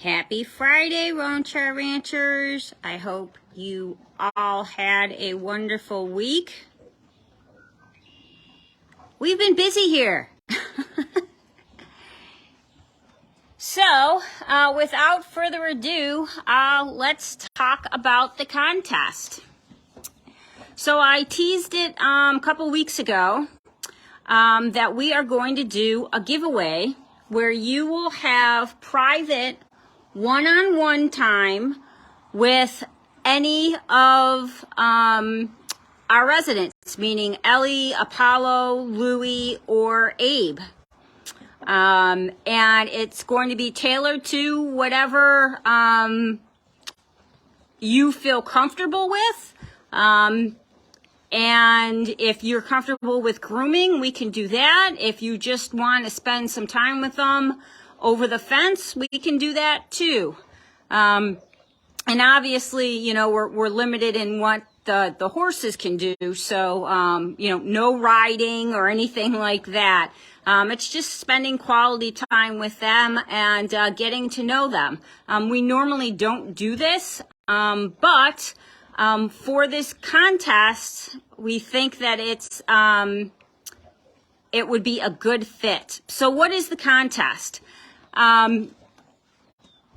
Happy Friday, Rancher Ranchers. I hope you all had a wonderful week. We've been busy here. So, without further ado, let's talk about the contest. So I teased it a couple weeks ago that we are going to do a giveaway where you will have private one-on-one time with any of our residents, meaning Ellie, Apollo, Louie, or Abe. And it's going to be tailored to whatever you feel comfortable with. And if you're comfortable with grooming, we can do that. If you just want to spend some time with them over the fence, we can do that too. And obviously, you know, we're limited in what the horses can do. So, you know, no riding or anything like that. It's just spending quality time with them and getting to know them. We normally don't do this, but for this contest, we think that it would be a good fit. So what is the contest?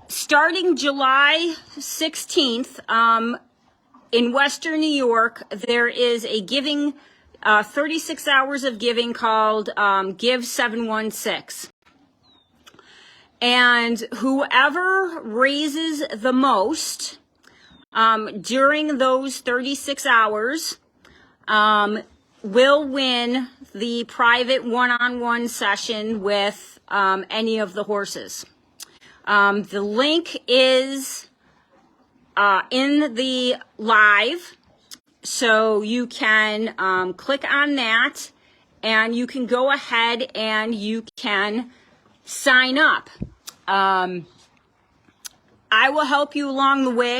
Starting July 16th, in Western New York, there is a giving, 36 hours of giving called Give 716. And whoever raises the most during those 36 hours will win the private one-on-one session with any of the horses. The link is in the live, so you can click on that and you can go ahead and you can sign up. I will help you along the way.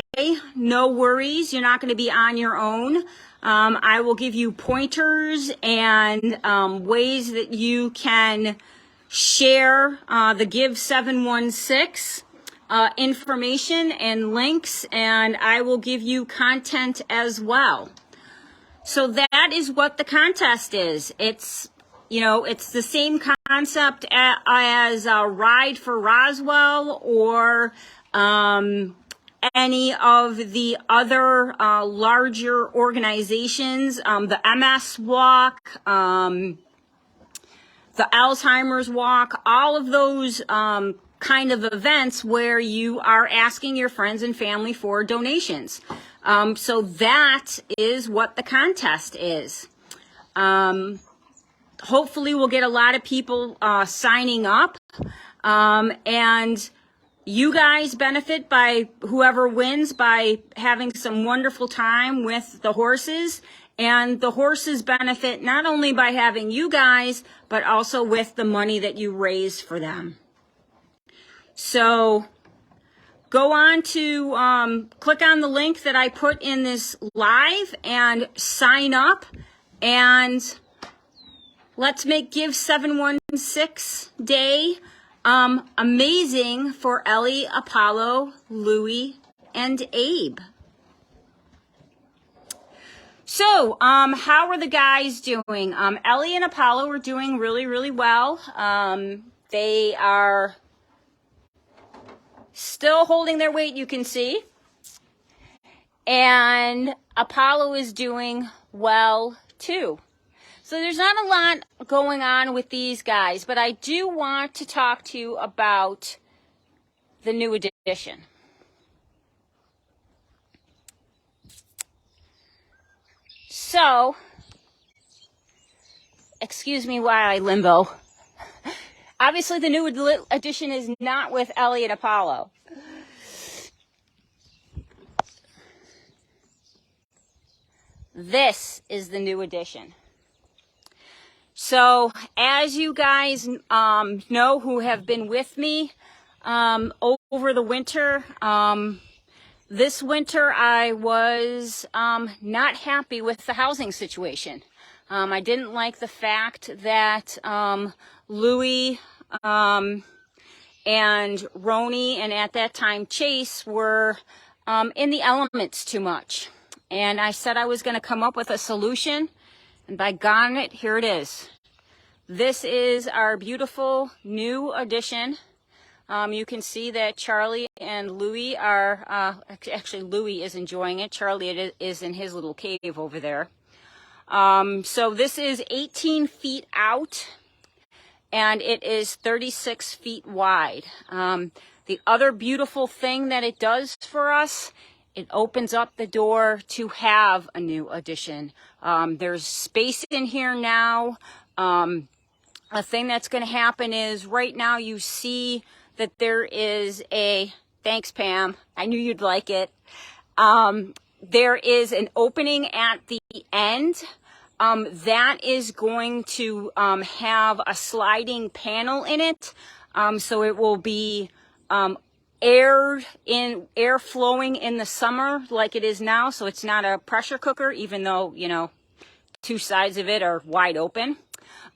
No worries, you're not going to be on your own. I will give you pointers and ways that you can share the Give 716 information and links, and I will give you content as well. So that is what the contest is. It's, you know, it's the same concept as Ride for Roswell or any of the other larger organizations, the MS Walk, the Alzheimer's Walk, all of those kind of events where you are asking your friends and family for donations. So that is what the contest is. Hopefully we'll get a lot of people signing up, and you guys benefit by whoever wins by having some wonderful time with the horses, and the horses benefit not only by having you guys, but also with the money that you raise for them. So go on to click on the link that I put in this live and sign up, and let's make Give 716 Day amazing for Ellie, Apollo, Louie, and Abe. So, how are the guys doing? Ellie and Apollo are doing really, really well. They are still holding their weight, you can see. And Apollo is doing well, too. So there's not a lot going on with these guys, but I do want to talk to you about the new edition. So, excuse me while I limbo. Obviously, the new edition is not with Ellie and Apollo. This is the new edition. So, as you guys know who have been with me over the winter, this winter I was not happy with the housing situation. I didn't like the fact that Louie and Roni and at that time Chase were in the elements too much. And I said I was going to come up with a solution, and by God, here it is. This is our beautiful new addition. You can see that Charlie and Louie are, actually Louie is enjoying it. Charlie is in his little cave over there. So this is 18 feet out, and it is 36 feet wide. The other beautiful thing that it does for us, it opens up the door to have a new addition. There's space in here now. A thing that's going to happen is right now you see that there is a, thanks Pam, I knew you'd like it. There is an opening at the end. That is going to have a sliding panel in it. So it will be air flowing in the summer like it is now. So it's not a pressure cooker, even though, you know, two sides of it are wide open.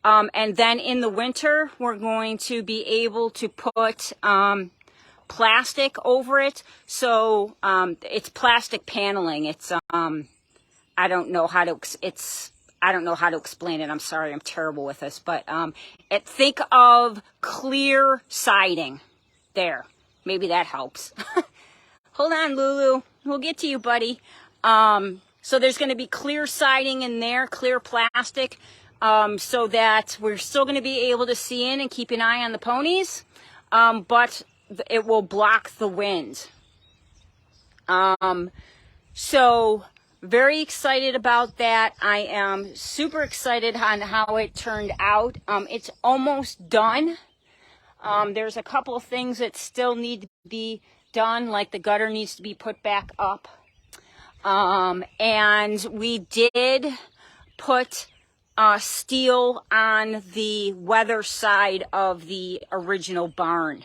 And then in the winter, we're going to be able to put plastic over it. So it's plastic paneling. It's I don't know how to explain it. I'm sorry, I'm terrible with this. But think of clear siding. There, maybe that helps. Hold on, Lulu. We'll get to you, buddy. So there's going to be clear siding in there, clear plastic. So that we're still going to be able to see in and keep an eye on the ponies, but it will block the wind. So very excited about that. I am super excited on how it turned out. It's almost done. There's a couple of things that still need to be done, like the gutter needs to be put back up. And we did put steel on the weather side of the original barn.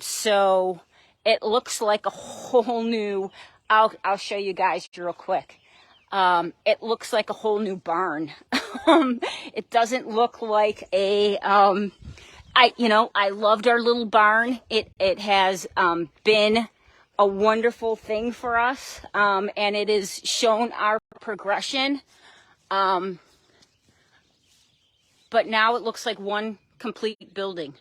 So it looks like a whole new, I'll show you guys real quick. It looks like a whole new barn. It doesn't look like a, I loved our little barn. It has, been a wonderful thing for us. And it has shown our progression. But now it looks like one complete building.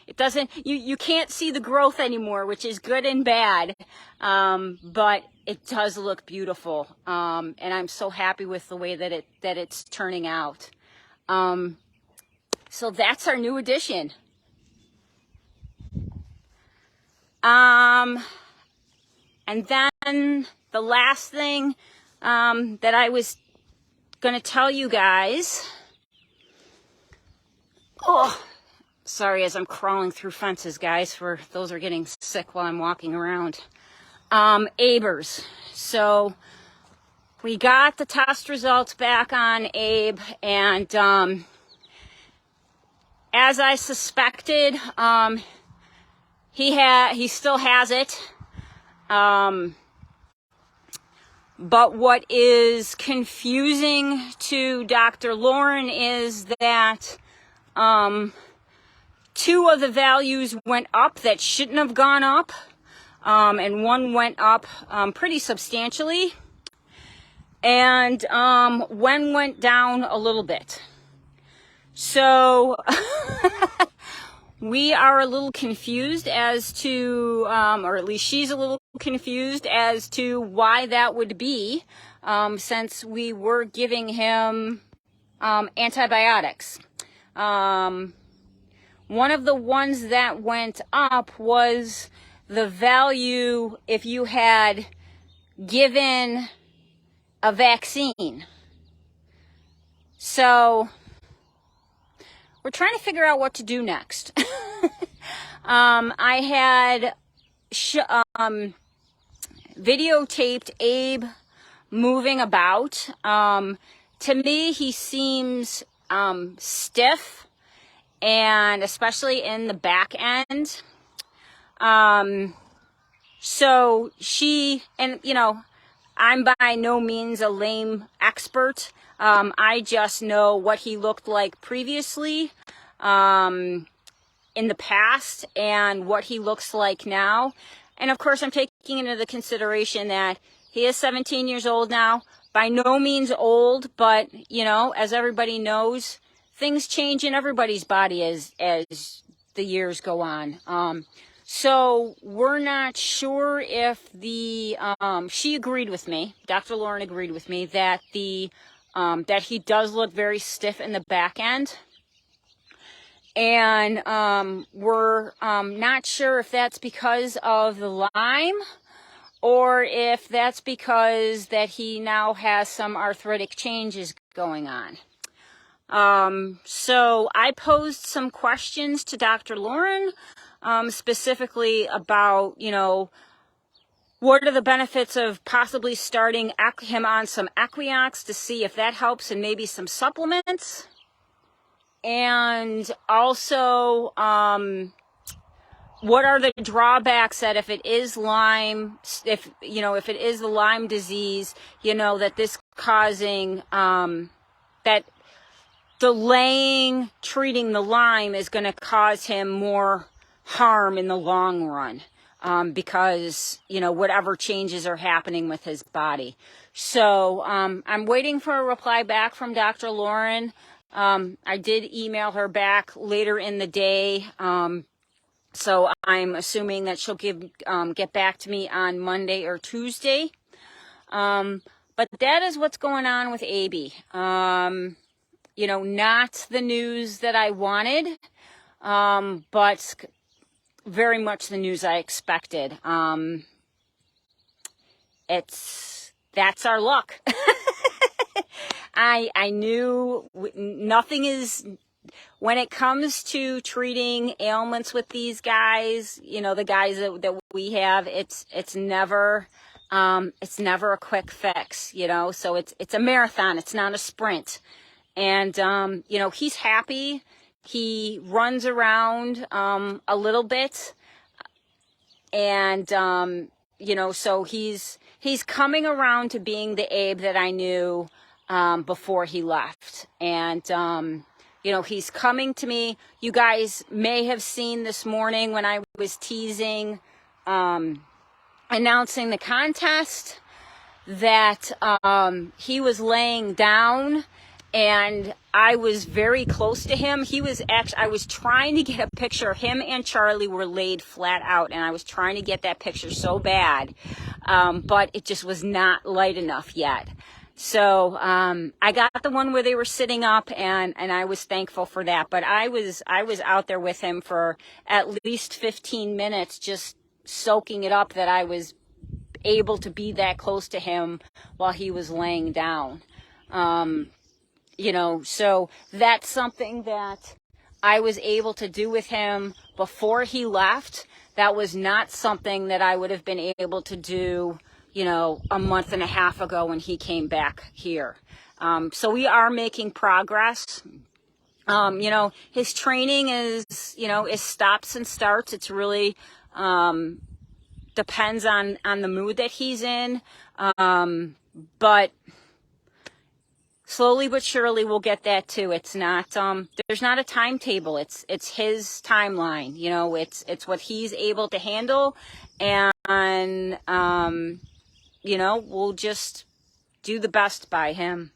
It doesn't, you can't see the growth anymore, which is good and bad. But it does look beautiful. And I'm so happy with the way that it's turning out. So that's our new addition. And then the last thing, that I was going to tell you guys. Oh, sorry, as I'm crawling through fences, guys, for those who are getting sick while I'm walking around. Abers. So we got the test results back on Abe, and as I suspected, he still has it. But what is confusing to Dr. Lauren is that two of the values went up that shouldn't have gone up, and one went up pretty substantially, and one went down a little bit. So we are a little confused as to, or at least she's a little confused as to why that would be, since we were giving him antibiotics. One of the ones that went up was the value if you had given a vaccine. So we're trying to figure out what to do next. I had videotaped Abe moving about. To me, he seems stiff, and especially in the back end. So she, and you know, I'm by no means a lame expert. I just know what he looked like previously. in the past and what he looks like now. And of course, I'm taking into the consideration that he is 17 years old now, by no means old, but, you know, as everybody knows, things change in everybody's body as the years go on. So we're not sure if she agreed with me, Dr. Lauren agreed with me, that that he does look very stiff in the back end. And we're not sure if that's because of the Lyme or if that's because that he now has some arthritic changes going on. So I posed some questions to Dr. Lauren, specifically about, you know, what are the benefits of possibly starting him on some Equiox to see if that helps, and maybe some supplements. And also, what are the drawbacks that if it is Lyme, if it is the Lyme disease, you know, that this causing, that delaying treating the Lyme is going to cause him more harm in the long run, because, you know, whatever changes are happening with his body. So I'm waiting for a reply back from Dr. Lauren. I did email her back later in the day. So I'm assuming that she'll get back to me on Monday or Tuesday. But that is what's going on with Abby. You know, not the news that I wanted, but very much the news I expected. That's our luck. I knew nothing is, when it comes to treating ailments with these guys, you know, the guys that we have, it's never a quick fix, you know, so it's a marathon. It's not a sprint. And, you know, he's happy. He runs around, a little bit, and, you know, so he's coming around to being the Abe that I knew, before he left. And, you know, he's coming to me. You guys may have seen this morning when I was teasing, announcing the contest, that, he was laying down, and I was very close to him. I was trying to get a picture. Him and Charlie were laid flat out, and I was trying to get that picture so bad, but it just was not light enough yet. So I got the one where they were sitting up, and I was thankful for that. But I was out there with him for at least 15 minutes, just soaking it up that I was able to be that close to him while he was laying down. You know, so that's something that I was able to do with him before he left. That was not something that I would have been able to do, you know, a month and a half ago when he came back here. So we are making progress. You know, his training is, you know, is stops and starts. It's really, depends on the mood that he's in. But slowly but surely we'll get that too. It's not, there's not a timetable. It's his timeline. You know, it's what he's able to handle. And, you know, we'll just do the best by him.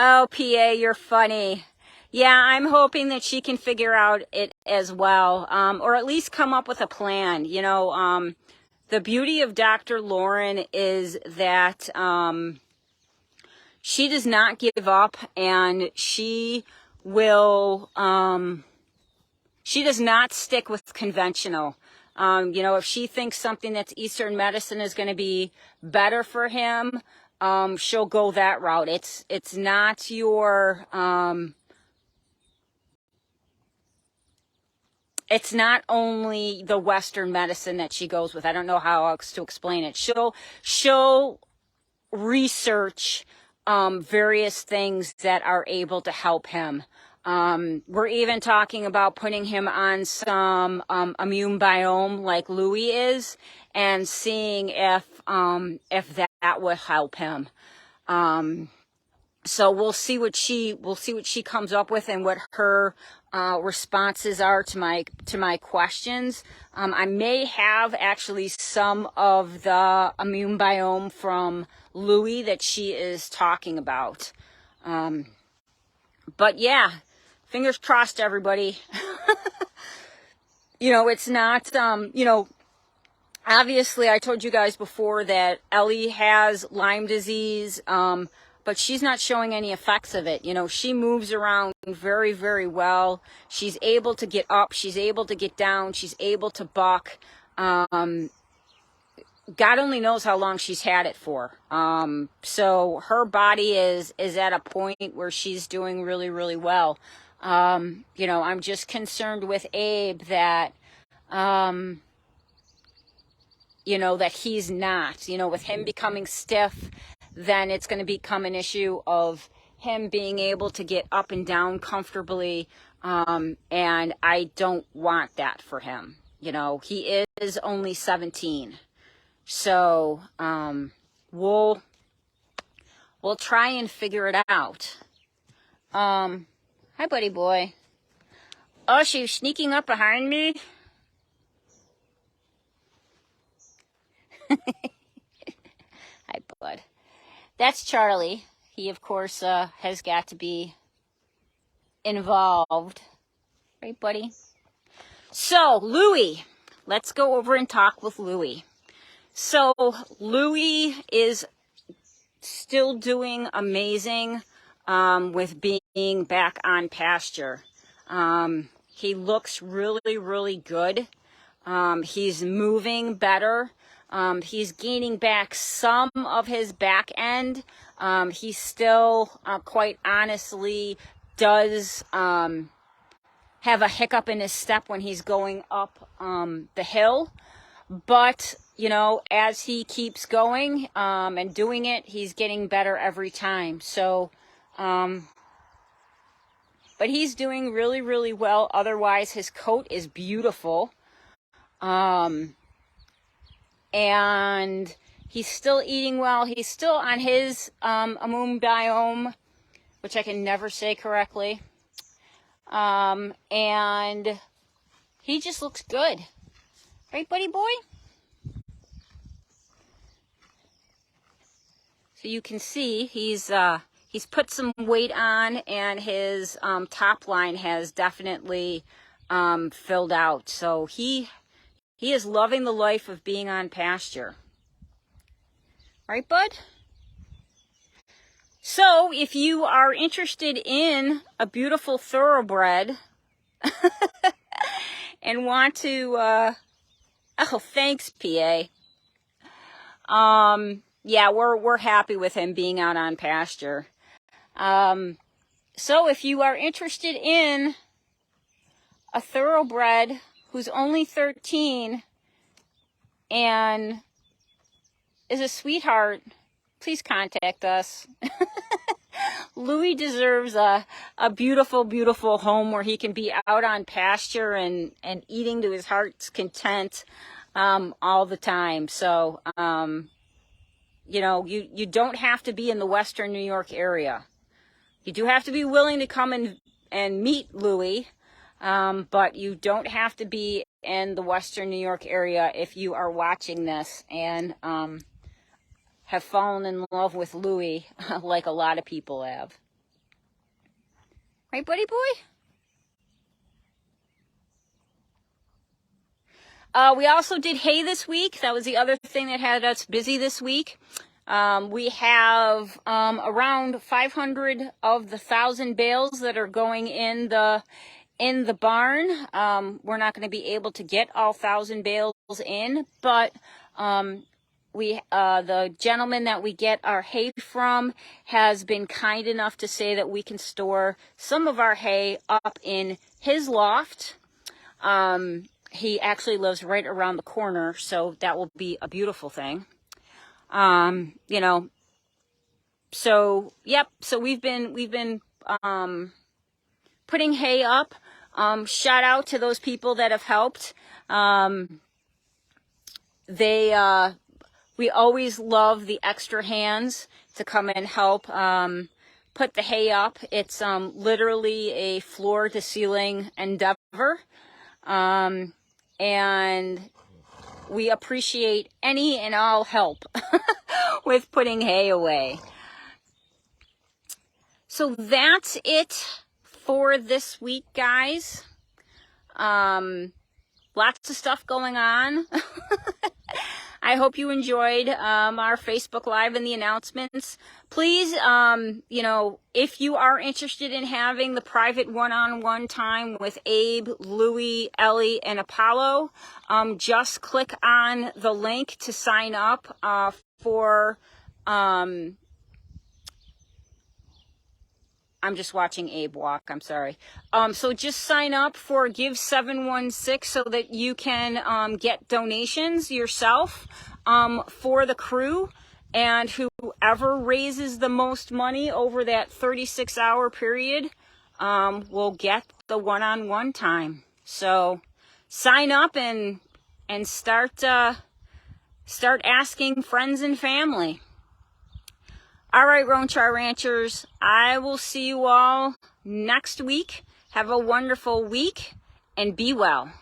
Oh, PA, you're funny. Yeah, I'm hoping that she can figure out it as well, or at least come up with a plan. You know, the beauty of Dr. Lauren is that she does not give up, and she will, she does not stick with conventional. You know, if she thinks something that's Eastern medicine is going to be better for him, she'll go that route. It's not your, it's not only the Western medicine that she goes with. I don't know how else to explain it. She'll research, various things that are able to help him. We're even talking about putting him on some, immune biome like Louie is. and seeing if that would help him. So we'll see what she comes up with and what her responses are to my questions. I may have actually some of the immune biome from Louie that she is talking about. But yeah, fingers crossed, everybody. It's not, obviously I told you guys before that Ellie has Lyme disease, but she's not showing any effects of it. She moves around very, very well. She's able to get up. She's able to get down. She's able to buck. God only knows how long she's had it for. So her body is at a point where she's doing really, really well. I'm just concerned with Abe that, that he's not, with him becoming stiff, then it's going to become an issue of him being able to get up and down comfortably. And I don't want that for him. He is only 17. So, we'll try and figure it out. Hi, buddy boy. Oh, she's sneaking up behind me. Hi, bud. That's Charlie. He, of course, has got to be involved. Right, buddy? So, Louie. Let's go over and talk with Louie. So, Louie is still doing amazing with being back on pasture. He looks really, really good. He's moving better. He's gaining back some of his back end. He still, quite honestly, does have a hiccup in his step when he's going up the hill. But, as he keeps going and doing it, he's getting better every time. So, but he's doing really, really well. Otherwise, his coat is beautiful. And he's still eating well. He's still on his immune biome, which I can never say correctly. And he just looks good. Right, buddy boy? So you can see he's put some weight on, and his top line has definitely filled out. So he is loving the life of being on pasture. Right, bud? So if you are interested in a beautiful thoroughbred and want to, oh, thanks, PA. Yeah, we're happy with him being out on pasture. So if you are interested in a thoroughbred who's only 13 and is a sweetheart, please contact us. Louie deserves a beautiful, beautiful home where he can be out on pasture and eating to his heart's content all the time. So, you don't have to be in the Western New York area. You do have to be willing to come and meet Louie, but you don't have to be in the Western New York area if you are watching this and have fallen in love with Louie like a lot of people have. Right, buddy boy? We also did hay this week. That was the other thing that had us busy this week. We have around 500 of the 1,000 bales that are going in the barn. We're not going to be able to get all 1,000 bales in, but the gentleman that we get our hay from has been kind enough to say that we can store some of our hay up in his loft. He actually lives right around the corner, so that will be a beautiful thing. So yep. So we've been putting hay up. Shout out to those people that have helped. we always love the extra hands to come and help put the hay up. It's literally a floor to ceiling endeavor. And we appreciate any and all help with putting hay away. So that's it for this week, guys. Lots of stuff going on. I hope you enjoyed our Facebook Live and the announcements. Please, if you are interested in having the private one-on-one time with Abe, Louie, Ellie, and Apollo, just click on the link to sign up for... I'm just watching Abe walk, I'm sorry. So just sign up for Give 716 so that you can get donations yourself for the crew. And whoever raises the most money over that 36-hour period will get the one-on-one time. So sign up and start asking friends and family. All right, Ronchar Ranchers, I will see you all next week. Have a wonderful week and be well.